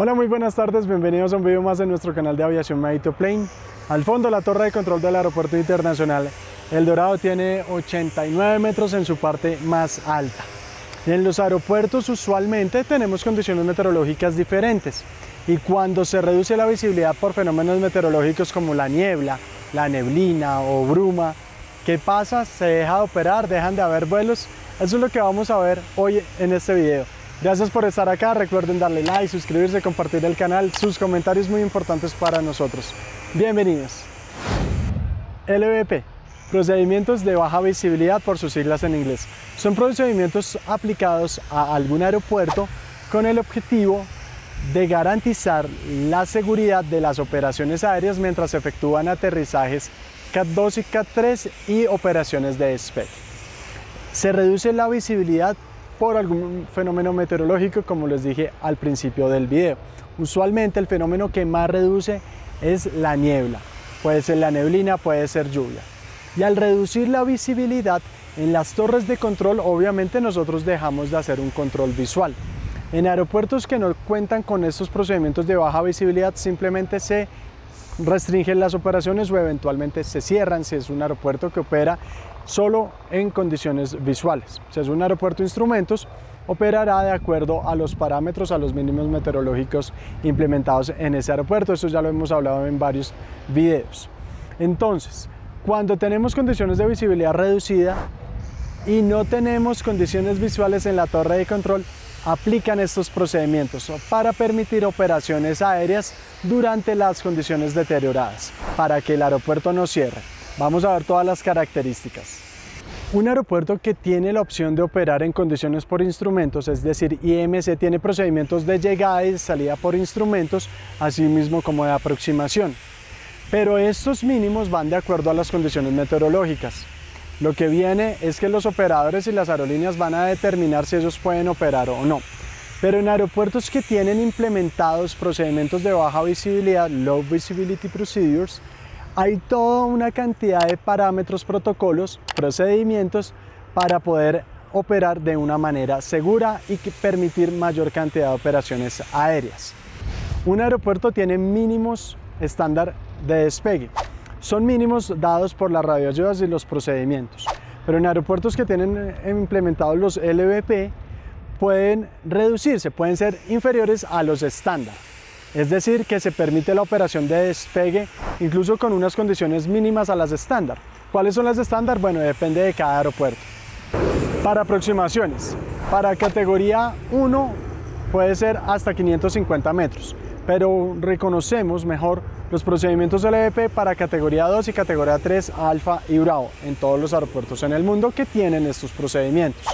Hola, muy buenas tardes, bienvenidos a un video más de nuestro canal de aviación Made to Plane. Al fondo, la torre de control del Aeropuerto Internacional El Dorado tiene 89 metros en su parte más alta. En los aeropuertos usualmente tenemos condiciones meteorológicas diferentes y cuando se reduce la visibilidad por fenómenos meteorológicos como la niebla, la neblina o bruma, ¿qué pasa? Se deja de operar, dejan de haber vuelos. Eso es lo que vamos a ver hoy en este video. Gracias por estar acá, recuerden darle like, suscribirse, compartir el canal, sus comentarios muy importantes para nosotros. Bienvenidos. LVP, procedimientos de baja visibilidad por sus siglas en inglés. Son procedimientos aplicados a algún aeropuerto con el objetivo de garantizar la seguridad de las operaciones aéreas mientras se efectúan aterrizajes CAT 2 y CAT 3 y operaciones de despegue. Se reduce la visibilidad por algún fenómeno meteorológico, como les dije al principio del video. Usualmente el fenómeno que más reduce es la niebla. Puede ser la neblina, puede ser lluvia. Y al reducir la visibilidad en las torres de control, obviamente nosotros dejamos de hacer un control visual. En aeropuertos que no cuentan con estos procedimientos de baja visibilidad, simplemente se restringen las operaciones o eventualmente se cierran si es un aeropuerto que opera solo en condiciones visuales. Si es un aeropuerto de instrumentos, operará de acuerdo a los parámetros, a los mínimos meteorológicos implementados en ese aeropuerto. Esto ya lo hemos hablado en varios videos. Entonces, cuando tenemos condiciones de visibilidad reducida y no tenemos condiciones visuales en la torre de control, aplican estos procedimientos para permitir operaciones aéreas durante las condiciones deterioradas, para que el aeropuerto no cierre. Vamos a ver todas las características. Un aeropuerto que tiene la opción de operar en condiciones por instrumentos, es decir, IMC, tiene procedimientos de llegada y salida por instrumentos, así mismo como de aproximación. Pero estos mínimos van de acuerdo a las condiciones meteorológicas. Lo que viene es que los operadores y las aerolíneas van a determinar si ellos pueden operar o no. Pero en aeropuertos que tienen implementados procedimientos de baja visibilidad, Low Visibility Procedures, hay toda una cantidad de parámetros, protocolos, procedimientos para poder operar de una manera segura y permitir mayor cantidad de operaciones aéreas. Un aeropuerto tiene mínimos estándar de despegue. Son mínimos dados por las radioayudas y los procedimientos. Pero en aeropuertos que tienen implementados los LVP pueden reducirse, pueden ser inferiores a los estándar. Es decir, que se permite la operación de despegue incluso con unas condiciones mínimas a las estándar. ¿Cuáles son las estándar? Bueno, depende de cada aeropuerto. Para aproximaciones, para categoría 1 puede ser hasta 550 metros, pero reconocemos mejor los procedimientos LVP para categoría 2 y categoría 3 Alfa y Bravo en todos los aeropuertos en el mundo que tienen estos procedimientos.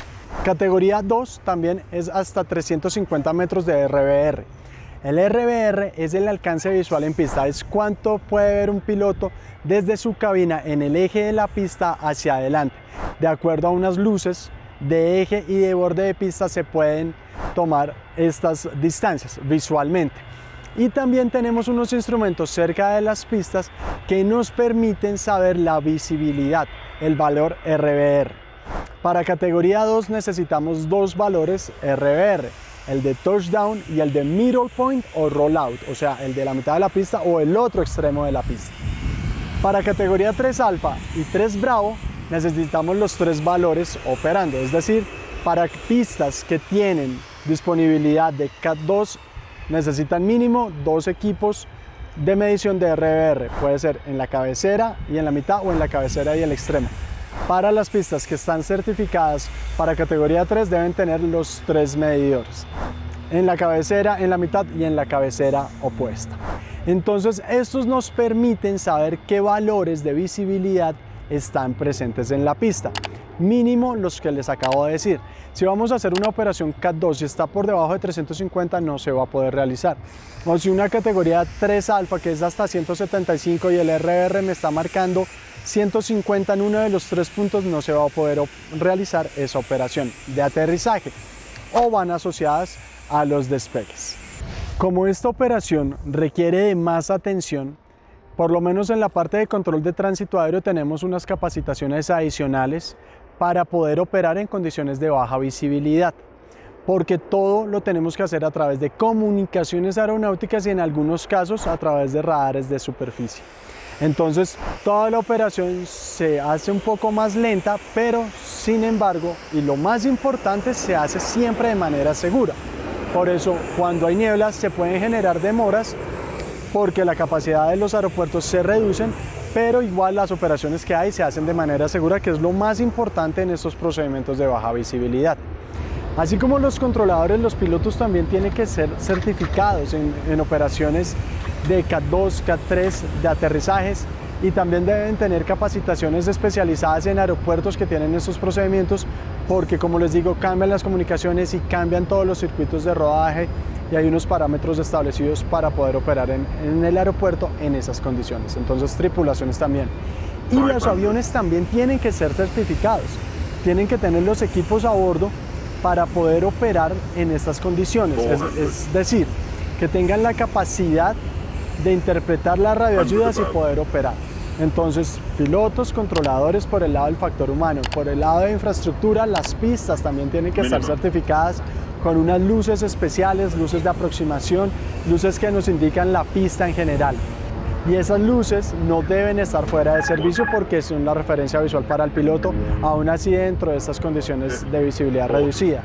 Categoría 2 también es hasta 350 metros de RVR. El RVR es el alcance visual en pista, es cuánto puede ver un piloto desde su cabina en el eje de la pista hacia adelante. De acuerdo a unas luces de eje y de borde de pista se pueden tomar estas distancias visualmente. Y también tenemos unos instrumentos cerca de las pistas que nos permiten saber la visibilidad, el valor RVR. Para categoría 2 necesitamos dos valores RVR. El de touchdown y el de middle point o rollout, o sea, el de la mitad de la pista o el otro extremo de la pista. Para categoría 3 alfa y 3 bravo necesitamos los tres valores operando, es decir, para pistas que tienen disponibilidad de CAT 2 necesitan mínimo dos equipos de medición de RVR, puede ser en la cabecera y en la mitad o en la cabecera y el extremo. Para las pistas que están certificadas para categoría 3 deben tener los tres medidores, en la cabecera, en la mitad y en la cabecera opuesta. Entonces estos nos permiten saber qué valores de visibilidad están presentes en la pista, mínimo los que les acabo de decir. Si vamos a hacer una operación CAT 2 y está por debajo de 350 no se va a poder realizar. O si una categoría 3 alfa que es hasta 175 y el RVR me está marcando 150 en uno de los tres puntos, no se va a poder realizar esa operación de aterrizaje o van asociadas a los despegues. Como esta operación requiere de más atención, por lo menos en la parte de control de tránsito aéreo tenemos unas capacitaciones adicionales para poder operar en condiciones de baja visibilidad. porque todo lo tenemos que hacer a través de comunicaciones aeronáuticas y en algunos casos a través de radares de superficie. Entonces toda la operación se hace un poco más lenta, pero sin embargo, y lo más importante, se hace siempre de manera segura. Por eso cuando hay niebla se pueden generar demoras porque la capacidad de los aeropuertos se reducen, pero igual las operaciones que hay se hacen de manera segura, que es lo más importante en estos procedimientos de baja visibilidad. Así como los controladores, los pilotos también tienen que ser certificados en operaciones de CAT 2, CAT 3, de aterrizajes, y también deben tener capacitaciones especializadas en aeropuertos que tienen estos procedimientos, porque como les digo, cambian las comunicaciones y cambian todos los circuitos de rodaje y hay unos parámetros establecidos para poder operar en el aeropuerto en esas condiciones. Entonces tripulaciones también. Y los aviones también tienen que ser certificados, tienen que tener los equipos a bordo para poder operar en estas condiciones, es decir, que tengan la capacidad de interpretar las radioayudas y poder operar. Entonces, pilotos, controladores por el lado del factor humano, por el lado de infraestructura, las pistas también tienen que estar certificadas con unas luces especiales, luces de aproximación, luces que nos indican la pista en general. Y esas luces no deben estar fuera de servicio porque son la referencia visual para el piloto, aún así dentro de estas condiciones de visibilidad reducida.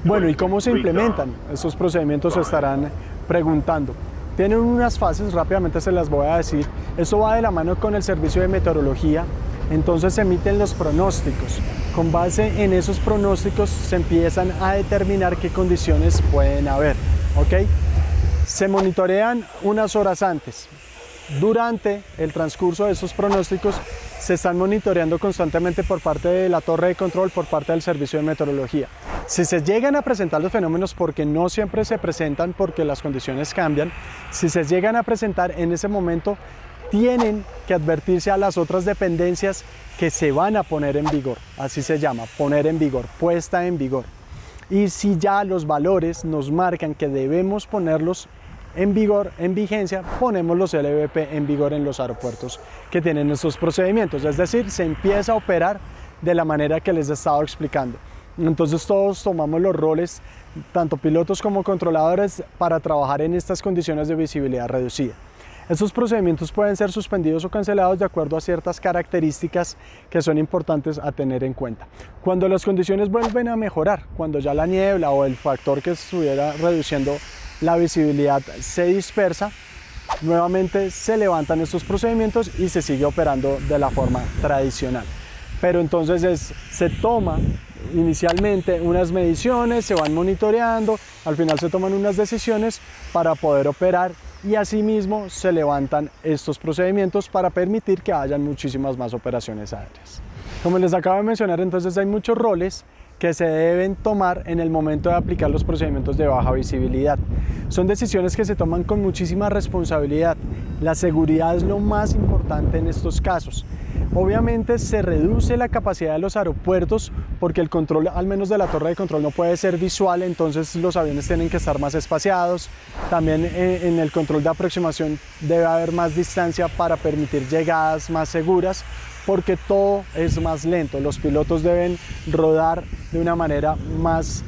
Bueno, ¿y cómo se implementan? Estos procedimientos se estarán preguntando. Tienen unas fases, rápidamente se las voy a decir. Esto va de la mano con el servicio de meteorología, entonces se emiten los pronósticos. Con base en esos pronósticos se empiezan a determinar qué condiciones pueden haber, ¿ok? Se monitorean unas horas antes. Durante el transcurso de esos pronósticos se están monitoreando constantemente por parte de la torre de control, por parte del servicio de meteorología. Si se llegan a presentar los fenómenos, porque no siempre se presentan porque las condiciones cambian, si se llegan a presentar en ese momento, tienen que advertirse a las otras dependencias que se van a poner en vigor, así se llama, poner en vigor, puesta en vigor. Y si ya los valores nos marcan que debemos ponerlos en vigor, en vigencia, ponemos los LVP en vigor en los aeropuertos que tienen estos procedimientos, es decir, se empieza a operar de la manera que les he estado explicando. Entonces todos tomamos los roles, tanto pilotos como controladores, para trabajar en estas condiciones de visibilidad reducida. Estos procedimientos pueden ser suspendidos o cancelados de acuerdo a ciertas características que son importantes a tener en cuenta. Cuando las condiciones vuelven a mejorar, cuando ya la niebla o el factor que estuviera reduciendo la visibilidad se dispersa, nuevamente se levantan estos procedimientos y se sigue operando de la forma tradicional. Pero entonces se toma inicialmente unas mediciones, se van monitoreando, al final se toman unas decisiones para poder operar y asimismo se levantan estos procedimientos para permitir que hayan muchísimas más operaciones aéreas. Como les acabo de mencionar, entonces hay muchos roles que se deben tomar en el momento de aplicar los procedimientos de baja visibilidad. Son decisiones que se toman con muchísima responsabilidad. La seguridad es lo más importante en estos casos. Obviamente se reduce la capacidad de los aeropuertos porque el control, al menos de la torre de control, no puede ser visual, entonces los aviones tienen que estar más espaciados. También en el control de aproximación debe haber más distancia para permitir llegadas más seguras, porque todo es más lento. Los pilotos deben rodar de una manera más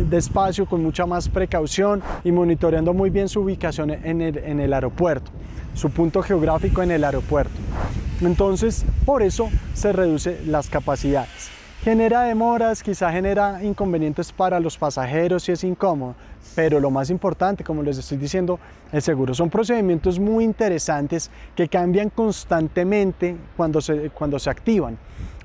despacio, con mucha más precaución y monitoreando muy bien su ubicación en el aeropuerto, su punto geográfico en el aeropuerto. Entonces, por eso se reducen las capacidades. Genera demoras, quizá genera inconvenientes para los pasajeros y es incómodo, pero lo más importante, como les estoy diciendo, es seguro. Son procedimientos muy interesantes que cambian constantemente cuando se activan,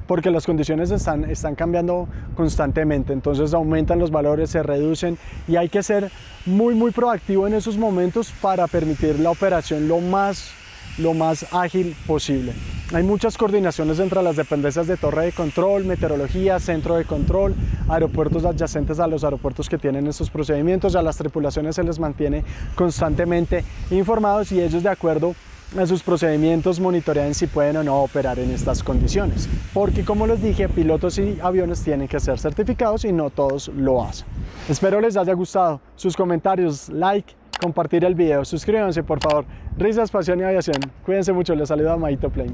porque las condiciones están cambiando constantemente, entonces aumentan los valores, se reducen y hay que ser muy proactivo en esos momentos para permitir la operación lo más ágil posible. Hay muchas coordinaciones entre las dependencias de torre de control, meteorología, centro de control, aeropuertos adyacentes a los aeropuertos que tienen estos procedimientos. A las tripulaciones se les mantiene constantemente informados y ellos, de acuerdo a sus procedimientos, monitorean si pueden o no operar en estas condiciones, porque como les dije, pilotos y aviones tienen que ser certificados y no todos lo hacen. Espero les haya gustado. Sus comentarios, like, compartir el video, suscríbanse por favor. Risas, pasión y aviación. Cuídense mucho, les saluda Mayito Plane.